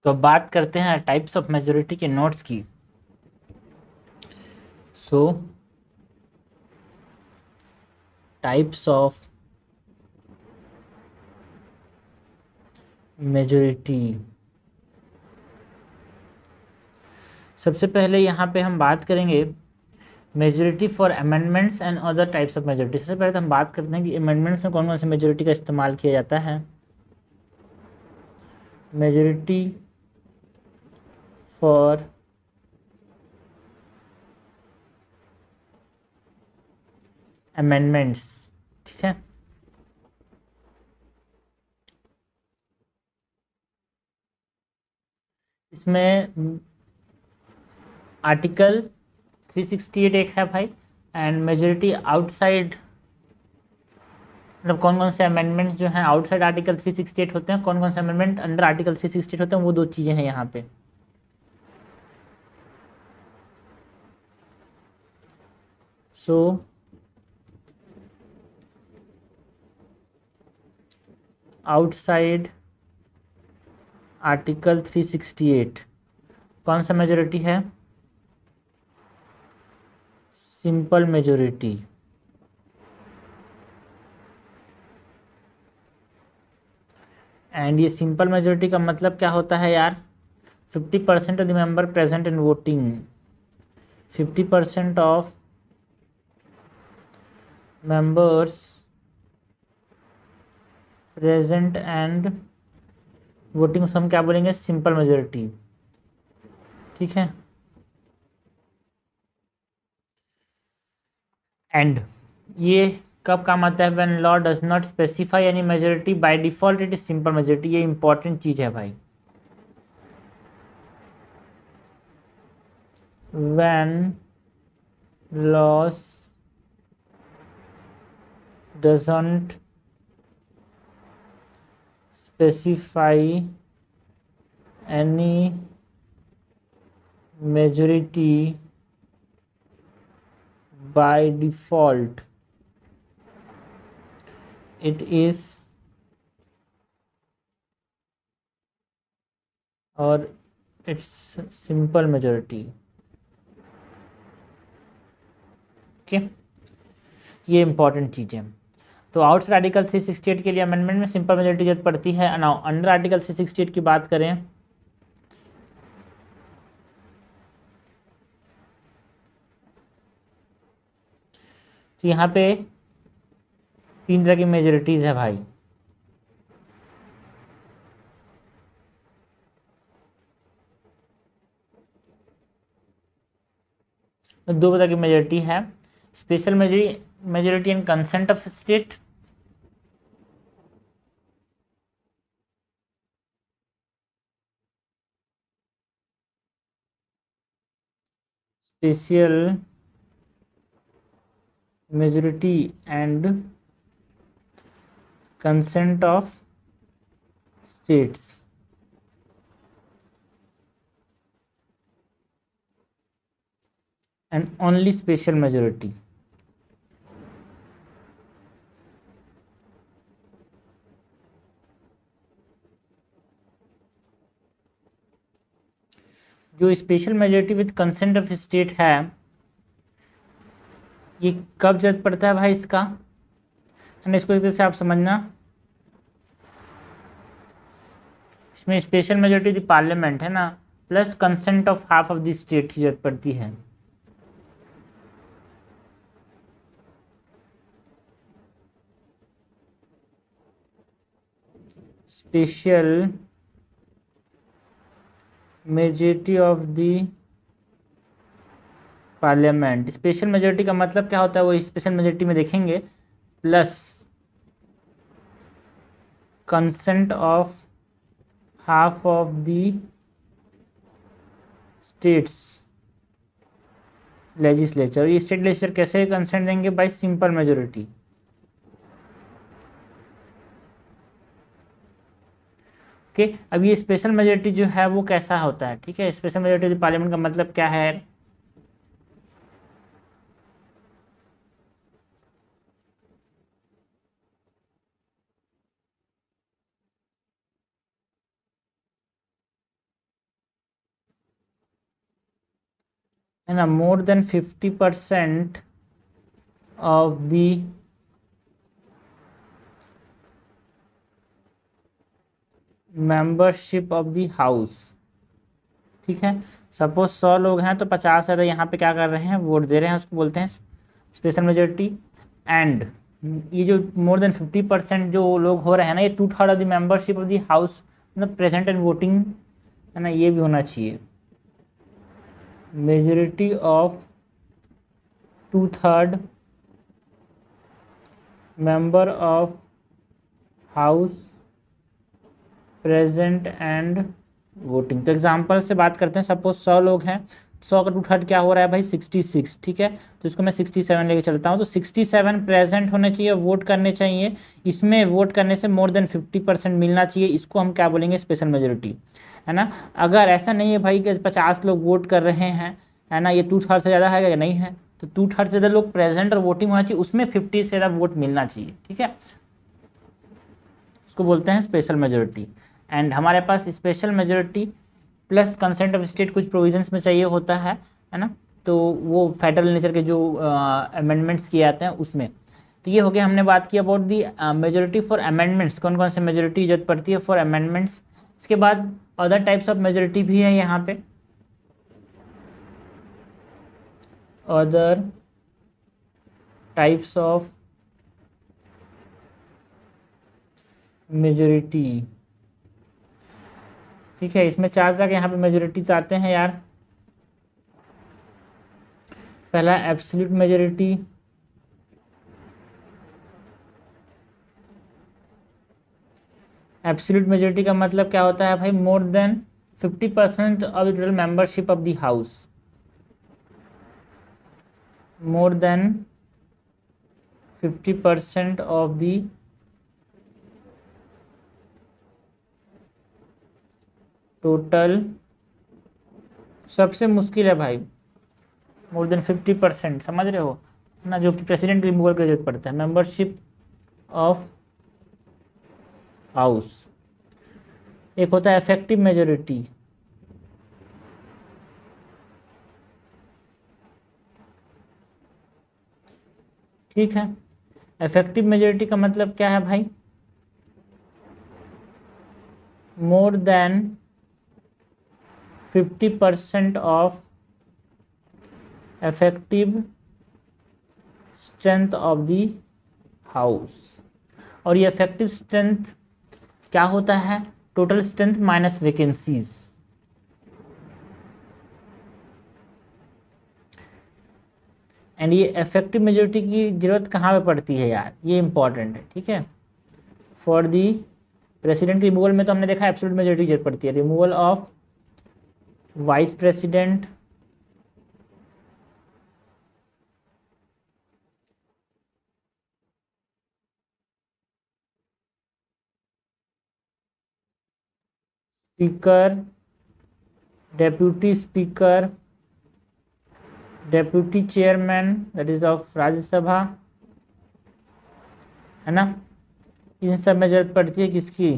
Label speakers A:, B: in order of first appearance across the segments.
A: तो अब बात करते हैं टाइप्स ऑफ मेजोरिटी के नोट्स की। सो टाइप्स ऑफ मेजोरिटी, सबसे पहले यहाँ पे हम बात करेंगे majority for amendments and other types of majority. सबसे पहले तो हम बात करते हैं कि अमेंडमेंट्स में कौन कौन सी मेजोरिटी का इस्तेमाल किया जाता है। मेजोरिटी फॉर अमेंडमेंट्स, ठीक है। इसमें आर्टिकल 368 एक है भाई, एंड मेजोरिटी आउटसाइड, मतलब कौन कौन से अमेंडमेंट्स जो हैं आउटसाइड आर्टिकल 368 होते हैं, कौन कौन से अमेंडमेंट अंडर आर्टिकल 368 होते हैं, वो दो चीज़ें हैं यहाँ पे। सो आउटसाइड आर्टिकल 368 कौन सा मेजोरिटी है? Simple majority. एंड ये सिंपल मेजोरिटी का मतलब क्या होता है यार? 50% of the member present in voting, 50% of members present and voting से हम क्या बोलेंगे? सिंपल मेजोरिटी, ठीक है। एंड ये कब काम आता है? When law does not specify any majority by default it is simple majority. ये इंपॉर्टेंट चीज है भाई। When loss doesn't specify any majority by default it is, और इट्स सिंपल मेजोरिटी, ओके। ये इंपॉर्टेंट चीज़ है। तो आउटसाइड आर्टिकल 368 के लिए अमेंडमेंट में सिंपल मेजोरिटी जरूरत पड़ती है। नाउ अंडर आर्टिकल 368 की बात करें तो यहाँ पे तीन तरह की मेजोरिटीज है भाई। दो तरह की मेजोरिटी है, special majority and consent of state, special majority and consent of states, and only special majority. जो special majority with consent of state है, ये कब जरूरत पड़ता है भाई इसका? है ना, इसको एक तरह से आप समझना, इसमें स्पेशल मेजोरिटी द पार्लियामेंट है ना, plus consent of half of the state की जरूरत पड़ती है। Special majority of the parliament, special majority का मतलब क्या होता है वो स्पेशल मेजोरिटी में देखेंगे, plus consent of half of the states legislature. ये स्टेट लेजिस्लेचर कैसे कंसेंट देंगे? Bye simple majority, okay. अब ये स्पेशल मेजोरिटी जो है वो कैसा होता है? ठीक है, स्पेशल मेजोरिटी पार्लियामेंट का मतलब क्या है? है ना, more than 50% of the membership of the house. ठीक है, सपोज 100 लोग हैं तो 50 ज़्यादा यहाँ पे क्या कर रहे हैं, वोट दे रहे हैं, उसको बोलते हैं स्पेशल मेजोरिटी। एंड ये जो मोर देन 50% जो लोग हो रहे हैं ना, ये 2/3 of the membership of the house, मतलब प्रेजेंट एंड वोटिंग, है ना, ये भी होना चाहिए। Majority of 2/3 member of house present and voting. तो एग्जांपल से बात करते हैं, सपोज 100 लोग हैं, 100 का 2/3 क्या हो रहा है भाई, 66। ठीक है, तो इसको मैं 67 लेके चलता हूँ, तो 67 प्रेजेंट होने चाहिए, वोट करने चाहिए। इसमें वोट करने से मोर देन 50% मिलना चाहिए, इसको हम क्या बोलेंगे, स्पेशल मेजोरिटी, है ना। अगर ऐसा नहीं है भाई कि 50 लोग वोट कर रहे हैं, है ना, ये 2/3 से ज़्यादा है या नहीं है, तो 2/3 से ज़्यादा लोग प्रेजेंट और वोटिंग होना चाहिए, उसमें 50 से ज़्यादा वोट मिलना चाहिए। ठीक है, उसको बोलते हैं स्पेशल मेजोरिटी। एंड हमारे पास special majority plus consent of state कुछ प्रोविजंस में चाहिए होता है ना, तो वो फेडरल नेचर के जो अमेंडमेंट्स किए जाते हैं उसमें। तो ये हो गया, हमने बात की about the majority for amendments, कौन कौन से मेजोरिटी जरूरत पड़ती है फॉर अमेंडमेंट्स। इसके बाद अदर टाइप्स ऑफ मेजोरिटी भी है यहाँ पे, अदर टाइप्स ऑफ मेजोरिटी। ठीक है, इसमें 4 तरह के यहाँ पे मेजोरिटीज आते हैं यार। पहला एब्सोल्यूट मेजोरिटी, एब्सोल्यूट मेजोरिटी का मतलब क्या होता है भाई, more than 50% of the total membership of the house, more than 50% of the total. सबसे मुश्किल है भाई, मोर देन 50%, समझ रहे हो ना, जो कि प्रेसिडेंट रिमूवल की जरूरत पड़ता है, मेंबरशिप ऑफ हाउस। एक होता है इफेक्टिव मेजोरिटी, ठीक है। इफेक्टिव मेजोरिटी का मतलब क्या है भाई, more than 50% of effective strength of the house. और ये इफेक्टिव स्ट्रेंथ क्या होता है, total strength minus vacancies. And ये इफेक्टिव मेजोरिटी की जरूरत कहाँ पे पड़ती है यार, ये इंपॉर्टेंट है। ठीक है, फॉर दी प्रेसिडेंट रिमूवल में तो हमने देखा एब्सोल्यूट मेजोरिटी की जरूरत पड़ती है, removal of vice president, speaker, deputy speaker, deputy chairman that is of Rajya Sabha, है ना, इन सब में जरूरत पड़ती है किसकी,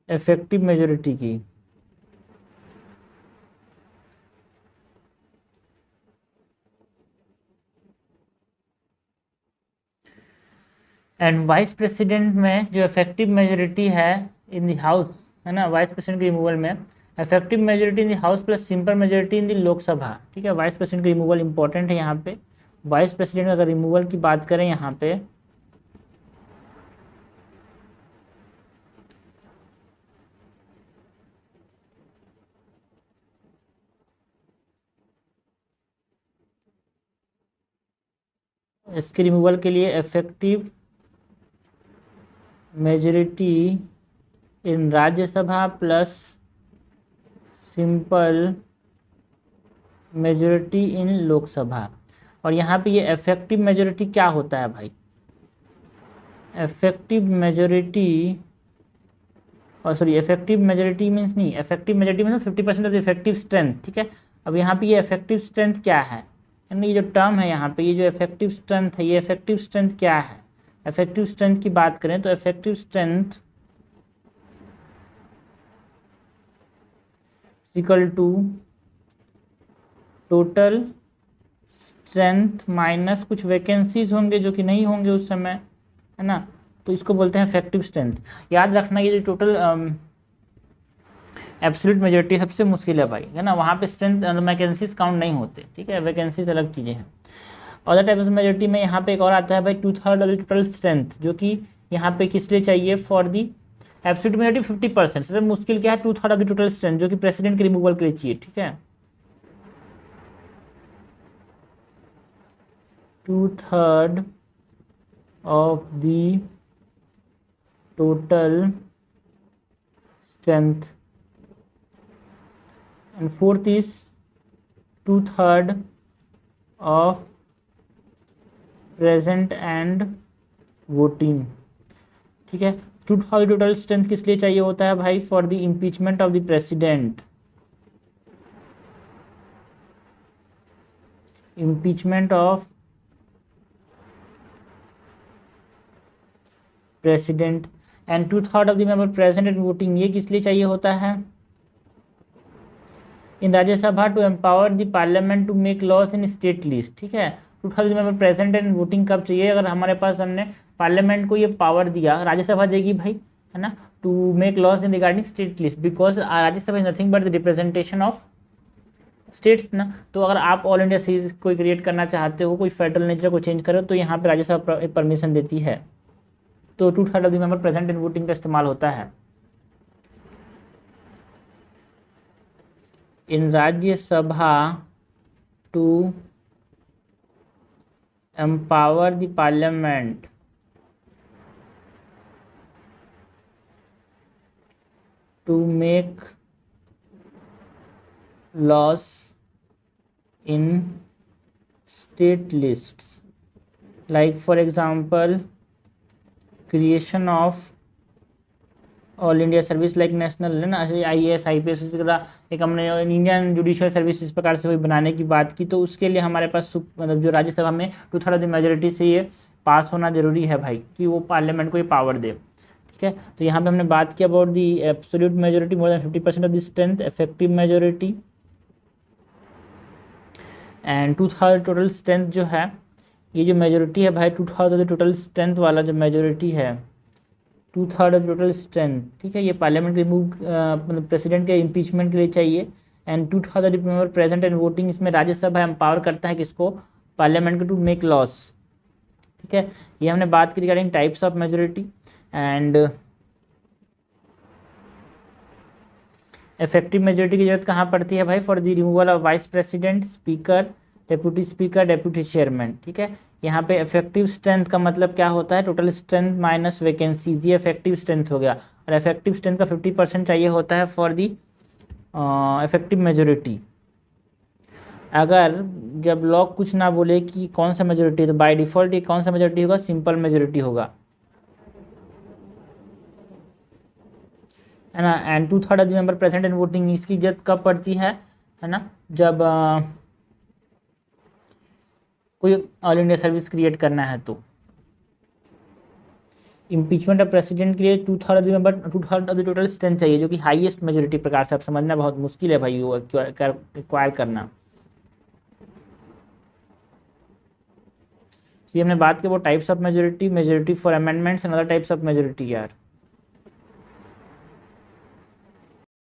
A: इफेक्टिव मेजोरिटी की। एंड वाइस प्रेसिडेंट में जो इफेक्टिव मेजोरिटी है इन द हाउस, है ना, वाइस प्रेसिडेंट के रिमूवल में effective majority in the house plus simple majority in the Lok Sabha. ठीक है, वाइस प्रेसिडेंट का रिमूवल इंपॉर्टेंट है यहाँ पे। वाइस प्रेसिडेंट अगर रिमूवल की बात करें यहाँ पे, इसके रिमूवल के लिए effective majority in Rajya Sabha plus simple majority in Lok Sabha. और यहाँ पे ये इफेक्टिव मेजोरिटी क्या होता है भाई, इफेक्टिव मेजोरिटी, और सॉरी इफेक्टिव मेजोरिटी मीन्स नहीं, effective majority means 50% of the effective strength. ठीक है, अब यहाँ पे ये इफेक्टिव स्ट्रेंथ क्या है, यानी ये जो टर्म है यहाँ पे, ये जो इफेक्टिव स्ट्रेंथ है, ये इफेक्टिव स्ट्रेंथ क्या है। इफेक्टिव स्ट्रेंथ की बात करें तो effective strength equal to total strength minus कुछ वैकेंसीज होंगे जो कि नहीं होंगे उस समय, है ना, तो इसको बोलते हैं इफेक्टिव स्ट्रेंथ। याद रखना ये जो टोटल एब्सोल्यूट मेजोरिटी सबसे मुश्किल है भाई, है ना, वहाँ पे स्ट्रेंथ वैकेंसीज काउंट नहीं होते, ठीक है, वैकेंसीज अलग चीज़ें हैं। अदर टाइप ऑफ मेजोरिटी में यहाँ पे एक और आता है भाई 2/3 ऑफ द टोटल स्ट्रेंथ, जो कि यहाँ पे किस लिए चाहिए, फॉर दी एब्सोल्यूट मेजोरिटी 50%। सबसे मुश्किल क्या है, 2/3 ऑफ द टोटल स्ट्रेंथ, जो कि प्रेसिडेंट के रिमूवल के लिए चाहिए, ठीक है, 2/3 of the total strength, and fourth is 2/3 of present and voting, ठीक है। 2/3 टोटल स्ट्रेंथ किस लिए चाहिए होता है भाई, for the impeachment of the president, impeachment of president, and 2/3 of the member present and voting, ये किस लिए चाहिए होता है, in Rajya Sabha to empower the parliament to make laws in state list, ठीक है। 2/3 मेंबर प्रेजेंट एंड वोटिंग कब चाहिए, अगर हमारे पास हमने पार्लियामेंट को ये पावर दिया, राज्यसभा देगी भाई, है ना, to make laws in regarding state list, because Rajya Sabha is nothing but the representation of states ना। तो अगर आप ऑल इंडिया सीरीज कोई क्रिएट करना चाहते हो, कोई फेडरल नेचर को चेंज करो, तो यहाँ पे राज्यसभा परमिशन देती है, तो 2/3 of the member present and voting का इस्तेमाल होता है। In Rajya Sabha to empower the parliament to make laws in state lists, like for example creation of all India service like national, है ना, IAS IPS इस तरह एक हमने इंडियन जुडिशियल सर्विस इस प्रकार से कोई बनाने की बात की, तो उसके लिए हमारे पास मतलब जो राज्यसभा में 2/3 मेजोरिटी से ये पास होना जरूरी है भाई, कि वो पार्लियामेंट को ये पावर दे, ठीक है। तो यहाँ पे हमने बात की about the absolute majority more than 50% of the strength, effective majority, and 2/3 total strength जो है, ये जो मेजोरिटी है भाई 2/3 टोटल स्ट्रेंथ वाला जो मेजोरिटी है, 2/3 ऑफ टोटल स्ट्रेंथ, ठीक है, ये पार्लियामेंट रिमूव मतलब प्रेसिडेंट के इम्पीचमेंट के लिए चाहिए, and 2/3 member present and voting, इसमें राज्यसभा एम्पावर करता है किसको, पार्लियामेंट को टू मेक लॉस, ठीक है। ये हमने बात की regarding types of majority, and effective majority की जरूरत कहाँ पड़ती है भाई, for the removal of vice president, speaker, speaker, deputy chairman, ठीक है। यहाँ पे इफेक्टिव स्ट्रेंथ का मतलब क्या होता है, टोटल स्ट्रेंथ माइनस वैकेंसीज, ये इफेक्टिव स्ट्रेंथ हो गया, और इफेक्टिव स्ट्रेंथ का 50% चाहिए होता है फॉर दी इफेक्टिव मेजोरिटी। अगर जब लॉ कुछ ना बोले कि कौन सा मेजोरिटी, तो बाय डिफॉल्ट ये कौन सा मेजोरिटी होगा, सिंपल मेजोरिटी होगा, है ना। And 2/3 of the member present and voting, इसकी जरूरत कब पड़ती है ना, जब कोई ऑल इंडिया सर्विस क्रिएट करना है, तो इम्पीचमेंट ऑफ प्रेसिडेंट के लिए 2/3 ऑफ द टोटल स्ट्रेंथ चाहिए, जो कि हाईएस्ट मेजोरिटी प्रकार से, आप समझना बहुत मुश्किल है भाई वो एक्वायर करना। ये हमने बात की वो types of majority, majority for amendments and other types of majority यार।